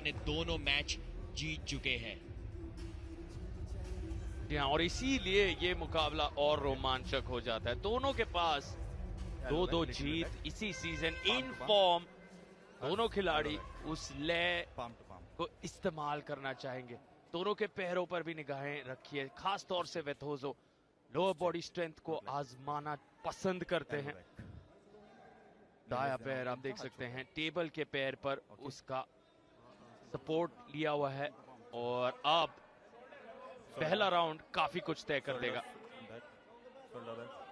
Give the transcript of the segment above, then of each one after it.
अपने दोनों मैच जीत चुके हैं। और इसीलिए ये मुकाबला और रोमांचक हो जाता है। दोनों के पास 2-2 जीत इसी सीजन इन फॉर्म। दोनों खिलाड़ी उस लय को इस्तेमाल करना चाहेंगे। दोनों के पैरों पर भी निगाहें रखिए, खास तौर से वेथोजो लोअर बॉडी स्ट्रेंथ को आजमाना पसंद करते हैं। दाया पैर आप देख सकते हैं टेबल के पैर पर उसका सपोर्ट लिया हुआ है और अब पहला राउंड काफी कुछ तय कर देगा।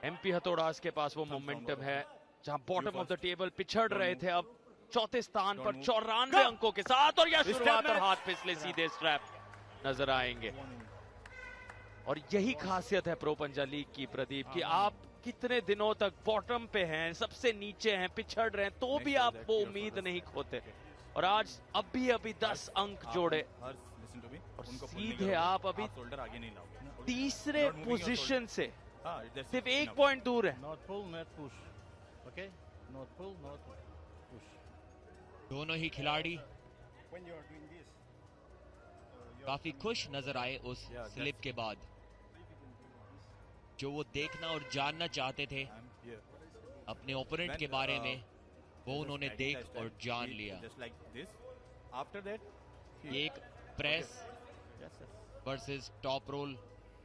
एमपी हथौड़ास के पास वो मोमेंटम है जहां बॉटम ऑफ द टेबल पिछड़ रहे थे, अब चौथे स्थान पर 94 अंकों के साथ, और यह शुरुआत और हाथ फिसले सीधे स्ट्रैप नजर आएंगे। और यही खासियत है प्रो पंजा लीग की प्रदीप, कि आप कितने दिनों तक बॉटम पे हैं, सबसे नीचे हैं, पिछड़ रहे हैं, तो भी आप वो उम्मीद नहीं खोते। और आज अभी 10 अंक जोड़े और सीधे आप अभी तीसरे पोजीशन से सिर्फ 1 पॉइंट दूर है। दोनों ही खिलाड़ी काफी खुश नजर आए उस स्लिप के बाद। जो वो देखना और जानना चाहते थे अपने ओपोनेंट के बारे में, वो उन्होंने देख और जान लिया। एक प्रेस वर्सेस टॉप रोल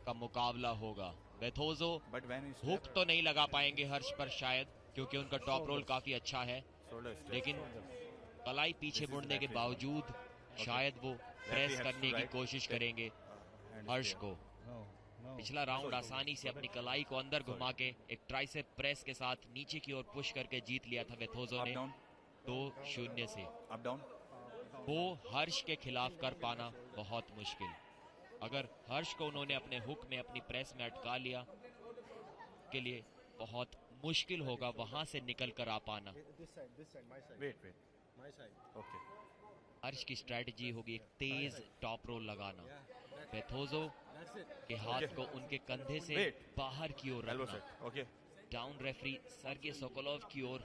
का मुकाबला होगा। वेथोजो हुक तो नहीं लगा पाएंगे हर्ष पर शायद, क्योंकि उनका टॉप रोल काफी अच्छा है, लेकिन कलाई पीछे मुड़ने के बावजूद शायद वो प्रेस करने की कोशिश करेंगे हर्ष को। पिछला राउंड आसानी से अपनी कलाई को अंदर घुमा के एक ट्राइसेप प्रेस के साथ नीचे की ओर पुश करके जीत लिया था वेथोजो ने 2-0 से। वो हर्ष के खिलाफ कर पाना बहुत मुश्किल। अगर हर्ष को उन्होंने अपने हुक में, अपनी प्रेस में अटका लिया, के लिए बहुत मुश्किल होगा वहां से निकल कर आ पाना। हर्ष की स्ट्रेटजी होगी एक तेज टॉप रोल लगाना, वेथोजो के हाथ को उनके कंधे से बाहर की ओर रखना, डाउन रेफरी सर्गे सोकोलोव की ओर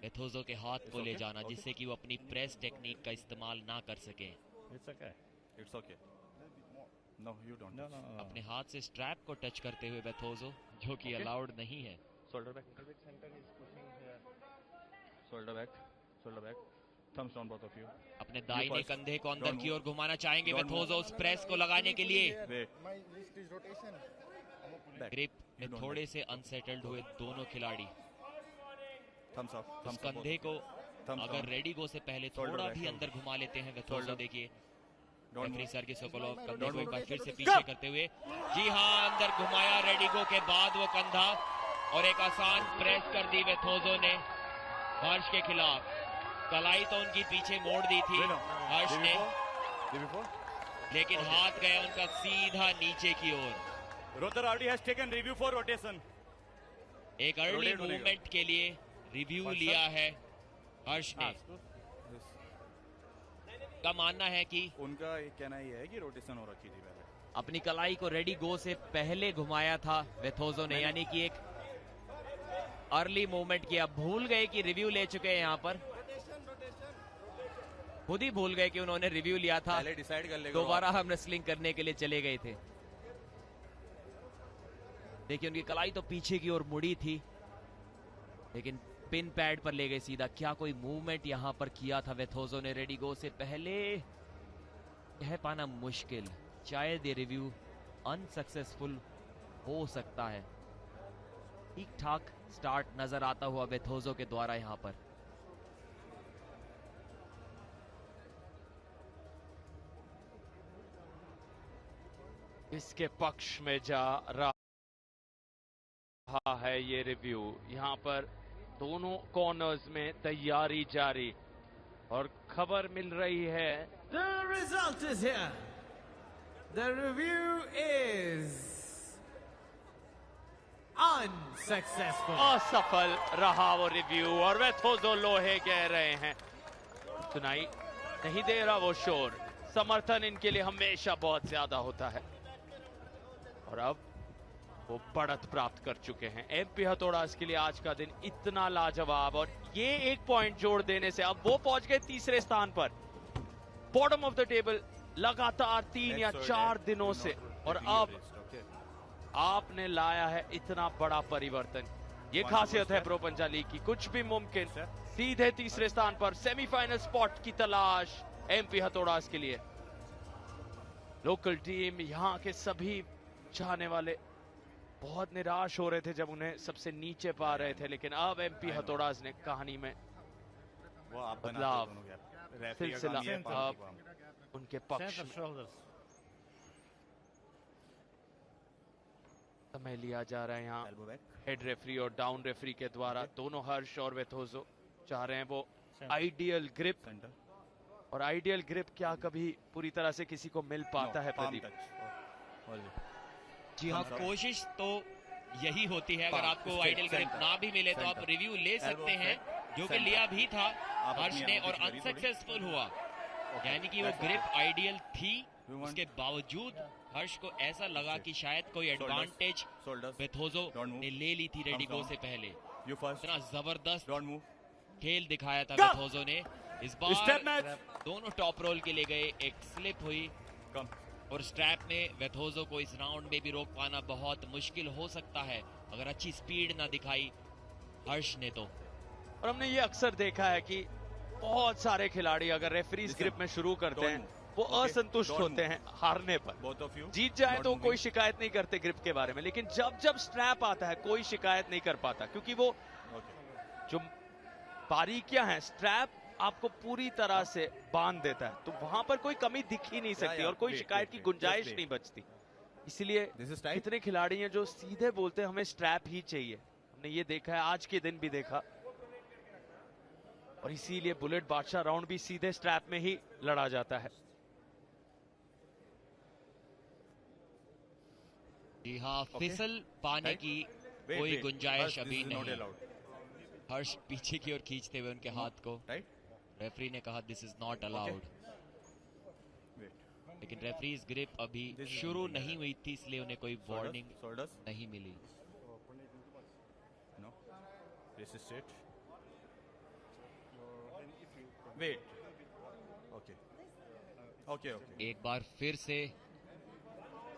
वेथोजो के हाथ को ले जाना, जिससे कि वो अपनी प्रेस टेक्निक का इस्तेमाल ना कर सके। अपने हाथ से स्ट्रैप को टच करते हुए वेथोजो, जो कि अलाउड नहीं है। अपने दाहिने कंधे को अंदर की ओर घुमाना चाहेंगे वेथोजो उस प्रेस को लगाने के लिए। ग्रिप में थोड़े से अनसेटल्ड हुए दोनों खिलाड़ी। उस कंधे को अगर रेडी गो से पहले थोड़ा भी अंदर घुमा लेते हैं वेथोजो, देखिए रेफरी सर्गे सोकोलोव कंधे को एक बार फिर से पीछे करते हुए, जी हाँ, अंदर घुमाया रेडी गो के बाद वो कंधा, और एक आसान प्रेस कर दी वेथोजो ने हर्ष के खिलाफ। कलाई तो उनकी पीछे मोड़ दी थी हर्ष ने, लेकिन हाथ गया उनका सीधा नीचे की ओर। Rotor RD has taken review for rotation. एक अर्ली मूवमेंट के लिए रिव्यू लिया है हर्ष ने। का मानना है कि उनका कहना ये है कि रोटेशन हो रखी थी पहले। अपनी कलाई को रेडी गो से पहले घुमाया था वेथोजो ने, यानी कि एक अर्ली मूवमेंट किया। भूल गए कि रिव्यू ले चुके हैं यहाँ पर, खुद ही भूल गए कि उन्होंने रिव्यू लिया था, पहले डिसाइड कर लेगा। दोबारा हम रेसलिंग करने के लिए चले गए थे। देखिए उनकी कलाई तो पीछे की ओर मुड़ी थी, लेकिन पिन पैड पर ले गए सीधा। क्या कोई मूवमेंट यहां पर किया था वेथोजो ने रेडी गो से पहले? कह पाना मुश्किल, शायद ये रिव्यू अनसक्सेसफुल हो सकता है। ठीक ठाक स्टार्ट नजर आता हुआ वेथोजो के द्वारा यहां पर। इसके पक्ष में जा रहा है ये रिव्यू। यहां पर दोनों कॉर्नर्स में तैयारी जारी और खबर मिल रही है, The result is here. The review is unsuccessful. असफल रहा वो रिव्यू और वेथोजो लोहे कह रहे हैं। सुनाई नहीं दे रहा वो शोर, समर्थन इनके लिए हमेशा बहुत ज्यादा होता है। और अब वो बढ़त प्राप्त कर चुके हैं। एमपी हथौड़ास के लिए आज का दिन इतना लाजवाब, और ये 1 पॉइंट जोड़ देने से अब वो पहुंच गए तीसरे स्थान पर। बॉटम ऑफ द टेबल लगातार 3 या 4 दिनों से, और अब आपने लाया है इतना बड़ा परिवर्तन। ये खासियत है प्रो पंजाब लीग की, कुछ भी मुमकिन। सीधे तीसरे स्थान पर सेमीफाइनल स्पॉट की तलाश एमपी हथौड़ास के लिए। लोकल टीम, यहाँ के सभी चाहने वाले बहुत निराश हो रहे थे जब उन्हें सबसे नीचे पा रहे थे, लेकिन अब एमपी हथौड़ास ने कहानी में बदलाव, सिलसिला अब उनके पक्ष में। समय लिया जा रहा है यहाँ हेड रेफरी और डाउन रेफरी के द्वारा। दोनों हर्ष और वेथोजो चाह रहे हैं वो आइडियल ग्रिप, और आइडियल ग्रिप क्या कभी पूरी तरह से किसी को मिल पाता है प्रदीप? जी हाँ, कोशिश तो यही होती है। अगर आपको आइडियल ग्रिप ना भी मिले तो आप रिव्यू ले सकते हैं, जो कि लिया भी था हर्ष ने और अनसक्सेसफुल हुआ। यानी कि वो ग्रिप आइडियल थी, उसके बावजूद हर्ष को ऐसा लगा कि शायद कोई एडवांटेज वेथोजो ने ले ली थी रेडिगो से पहले। इतना जबरदस्त खेल दिखाया था वेथोजो ने। इस बार दोनों टॉप रोल के लिए गए, एक स्लिप हुई और स्ट्रैप में वेथोजो को इस राउंड में भी रोक पाना बहुत मुश्किल हो सकता है अगर अच्छी स्पीड ना दिखाई हर्ष ने तो। और हमने ये अक्सर देखा है कि बहुत सारे खिलाड़ी अगर रेफरीज ग्रिप में शुरू करते हैं वो असंतुष्ट होते हैं हारने पर। जीत जाए तो कोई शिकायत नहीं करते ग्रिप के बारे में, लेकिन जब जब स्ट्रैप आता है कोई शिकायत नहीं कर पाता, क्योंकि वो जो बारीकियां हैं, स्ट्रैप आपको पूरी तरह से बांध देता है, तो वहां पर कोई कमी दिख ही नहीं सकती और कोई शिकायत की गुंजाइश नहीं बचती। इसलिए इतने खिलाड़ी हैं जो सीधे बोलते हैं हमें स्ट्रैप ही चाहिए। हमने ये देखा है, आज के दिन भी देखा, और इसीलिए बुलेट बादशाह राउंड भी सीधे स्ट्रैप में ही लड़ा जाता है। जी हाँ, फिसल पाने की कोई गुंजाइश अभी नहीं। हर्ष पीछे की ओर खींचते हुए उनके हाथ को, रेफरी ने कहा दिस इज नॉट अलाउड, लेकिन रेफरीज ग्रिप अभी शुरू नहीं हुई थी, इसलिए उन्हें कोई वार्निंग नहीं मिली। एक बार फिर से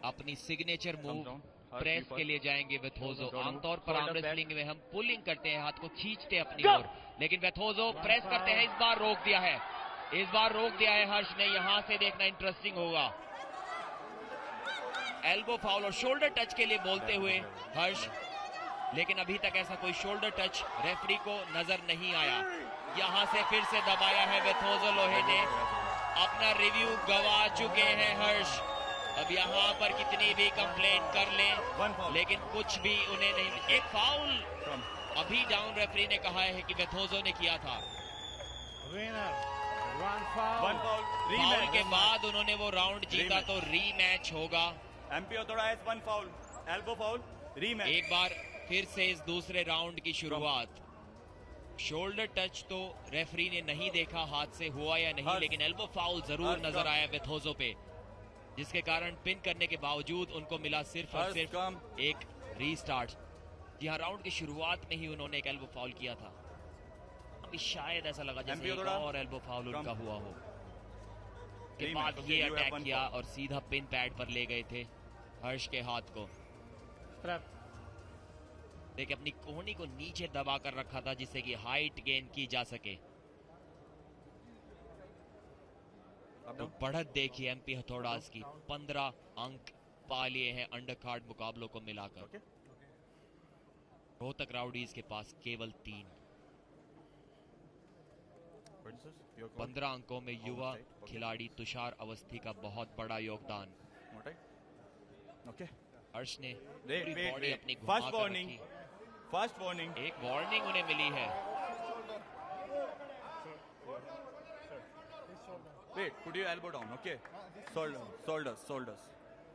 अपनी सिग्नेचर मूव प्रेस के लिए जाएंगे वेथोजो। आमतौर पर आर्म रेसलिंग में हम पुलिंग करते हैं, हाथ को खींचते अपनी ओर, लेकिन वेथोजो प्रेस करते हैं। इस बार रोक दिया है, इस बार रोक दिया है हर्ष ने। यहां से देखना इंटरेस्टिंग होगा। एल्बो फाउल और शोल्डर टच के लिए बोलते हुए हर्ष, लेकिन अभी तक ऐसा कोई शोल्डर टच रेफरी को नजर नहीं आया। यहां से फिर से दबाया है वेथोजो लोहे ने। अपना रिव्यू गवा चुके हैं हर्ष। अब यहाँ पर कितनी भी कंप्लेन कर लें, लेकिन कुछ भी उन्हें नहीं। एक फाउल अभी डाउन रेफरी ने कहा है कि वेथोजो ने किया था। फाउल के बाद उन्होंने वो राउंड जीता, तो रीमैच होगा। एक बार फिर से इस दूसरे राउंड की शुरुआत। शोल्डर टच तो रेफरी ने नहीं देखा हाथ से हुआ या नहीं, लेकिन एल्बो फाउल जरूर नजर आया वेथोजो पे, जिसके कारण पिन करने के बावजूद उनको मिला सिर्फ और सिर्फ एक रीस्टार्ट। जी हाँ, राउंड की शुरुआत में ही उन्होंने एक एल्बो फाउल किया था। अभी शायद ऐसा लगा जैसे एक और एल्बो फाउल उनका हुआ हो। के बाद ये अटैक किया और सीधा पिन पैड पर ले गए थे हर्ष के हाथ को। देखिए, अपनी कोहनी को नीचे दबा कर रखा था जिससे कि हाइट गेन की जा सके। तो बढ़त देखिए एमपी हथौड़ास की, 15 अंक पा लिए हैं अंडर कार्ड मुकाबलों को मिलाकर। रोहतक राउडीज के पास केवल 3। 15 अंकों में युवा खिलाड़ी तुषार अवस्थी का बहुत बड़ा योगदान। हर्ष ने बॉडी अपनी घुमा कर रखी। फर्स्ट वार्निंग, एक वार्निंग उन्हें मिली है। Wait, put your elbow down, okay? Shoulders.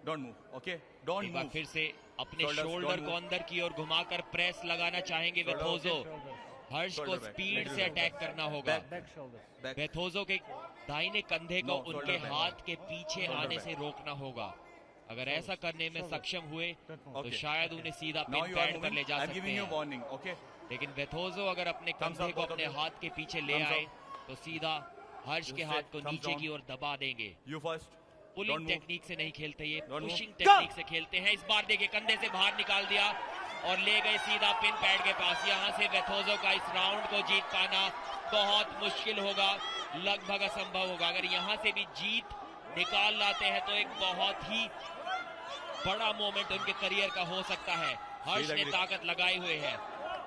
Don't move, okay? Don't एक बार move. फिर से अपने शोल्डर को अंदर की ओर घुमाकर प्रेस लगाना चाहेंगे वेथोजो। हर्ष को स्पीड से अटैक करना होगा। वेथोजो के दाहिने कंधे को उनके हाथ के पीछे आने से रोकना होगा। अगर ऐसा करने में सक्षम हुए तो शायद उन्हें सीधा पिन पैड पर ले जा सकते हैं। लेकिन वेथोजो अगर अपने कंधे को अपने हाथ के पीछे ले आए तो सीधा हर्ष के हाथ को नीचे की ओर दबा देंगे। You first. पुलिंग टेक्निक से नहीं खेलते ये, Don't पुशिंग move. टेक्निक से खेलते हैं। इस बार देखिए कंधे से बाहर निकाल दिया और ले गए सीधा पिन पैड के पास। यहाँ से वेथोजो का इस राउंड को जीत पाना बहुत मुश्किल होगा, लगभग असंभव होगा। अगर यहाँ से भी जीत निकाल लाते हैं तो एक बहुत ही बड़ा मोमेंट उनके करियर का हो सकता है। हर्ष ने ताकत लगाए हुए है,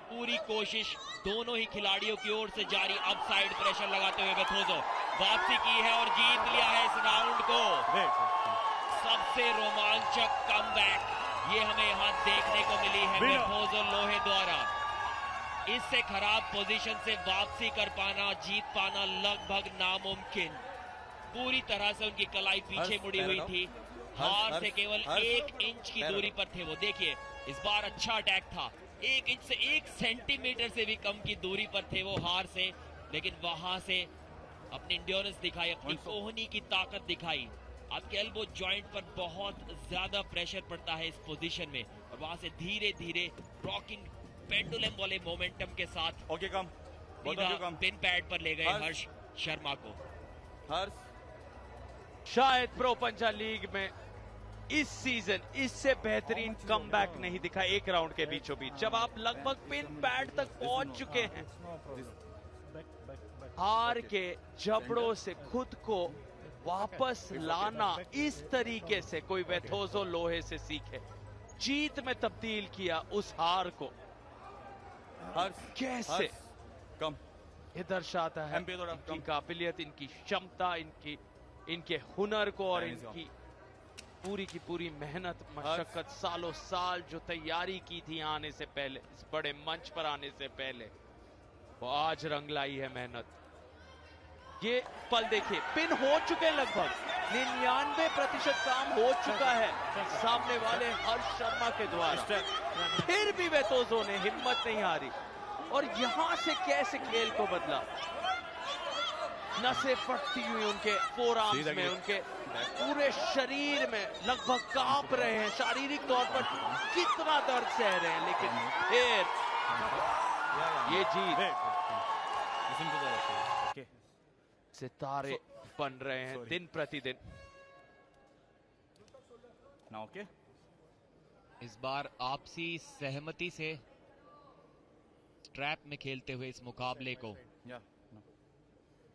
पूरी कोशिश दोनों ही खिलाड़ियों की ओर से जारी। अब साइड प्रेशर लगाते हुए वेथोजो वापसी की है और जीत लिया है इस राउंड को। सबसे रोमांचक कमबैक ये हमें यहाँ देखने को मिली है वेथोजो लोहे द्वारा। इससे खराब पोजीशन से वापसी कर पाना, जीत पाना लगभग नामुमकिन। पूरी तरह से उनकी कलाई पीछे मुड़ी हुई थी, हार से केवल 1 इंच की दूरी पर थे वो। देखिए इस बार अच्छा अटैक था, 1 इंच से 1 सेंटीमीटर से भी कम की दूरी पर थे वो हार से, लेकिन वहां से अपनी इंड्योरेंस दिखाई, अपनी कोहनी की ताकत दिखाई। आपके एल्बो जॉइंट पर बहुत ज्यादा प्रेशर पड़ता है इस पोजीशन में और वहां से धीरे धीरे रॉकिंग पेंडुलम वाले मोमेंटम के साथ पिन पैड पर ले गए हर्ष शर्मा को। शायद प्रो पंजा लीग में इस सीजन इससे बेहतरीन कमबैक नहीं दिखा एक राउंड के बीचों बीच, जब आप लगभग पिन पैड तक पहुंच चुके हैं। हार के जबड़ों से खुद को वापस लाना इस तरीके से कोई वेथोजो लोहे से सीखे, जीत में तब्दील किया उस हार को। कैसे ये दर्शाता है इनकी काबिलियत, इनकी क्षमता, इनके हुनर को और इनकी पूरी की पूरी मेहनत, मशक्कत, सालों साल जो तैयारी की थी आने से पहले, इस बड़े मंच पर आने से पहले, वो आज रंग लाई है मेहनत। ये पल देखिए, पिन हो चुके हैं, लगभग 99% काम हो चुका है सामने वाले हर्ष शर्मा के द्वारा। फिर भी वेथोजो ने हिम्मत नहीं हारी और यहां से कैसे खेल को बदला। नसें फटती हुई उनके फोरआर्म्स में, उनके पूरे शरीर में लगभग कांप रहे हैं, शारीरिक तौर पर कितना दर्द सह रहे हैं, लेकिन फिर ये जीत, सितारे बन रहे हैं दिन प्रतिदिन। इस बार आपसी सहमति से स्ट्रैप में खेलते हुए इस मुकाबले को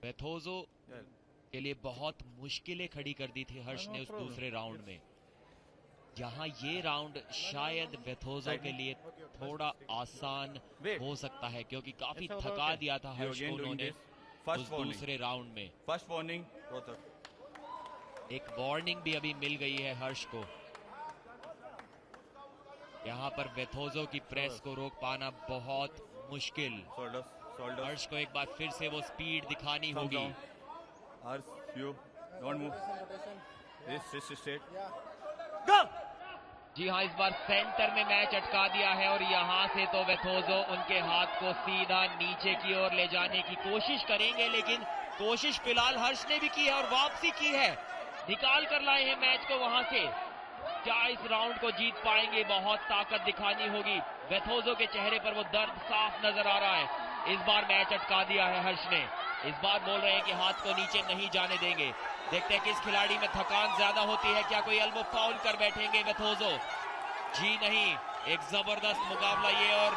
वेथोजो के लिए बहुत मुश्किलें खड़ी कर दी थी हर्ष ने उस दूसरे राउंड में। जहां ये राउंड शायद वेथोजो के लिए थोड़ा आसान हो सकता है, क्योंकि काफी थका दिया था हर्ष को उन्होंने उस दूसरे राउंड में। फर्स्ट वार्निंग, एक वार्निंग भी अभी मिल गई है हर्ष को। यहाँ पर वेथोजो की प्रेस को रोक पाना बहुत मुश्किल। हर्ष को एक बार फिर से वो स्पीड दिखानी होगी। जी हाँ, इस बार सेंटर में मैच अटका दिया है और यहाँ से तो वेथोजो उनके हाथ को सीधा नीचे की ओर ले जाने की कोशिश करेंगे, लेकिन कोशिश फिलहाल हर्ष ने भी की है और वापसी की है, निकाल कर लाए हैं मैच को वहां से। क्या इस राउंड को जीत पाएंगे? बहुत ताकत दिखानी होगी। वेथोजो के चेहरे पर वो दर्द साफ नजर आ रहा है। इस बार मैच अटका दिया है हर्ष ने। इस बार बोल रहे हैं कि हाथ को नीचे नहीं जाने देंगे। देखते हैं कि इस खिलाड़ी में थकान ज्यादा होती है, क्या कोई एल्बो फाउल कर बैठेंगे वेथोजो? जी नहीं, एक जबरदस्त मुकाबला ये और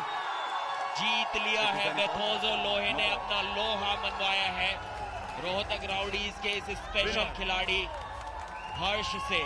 जीत लिया है वेथोजो लोहे ने, अपना लोहा मनवाया है रोहतक राउडीज के इस स्पेशल खिलाड़ी हर्ष से।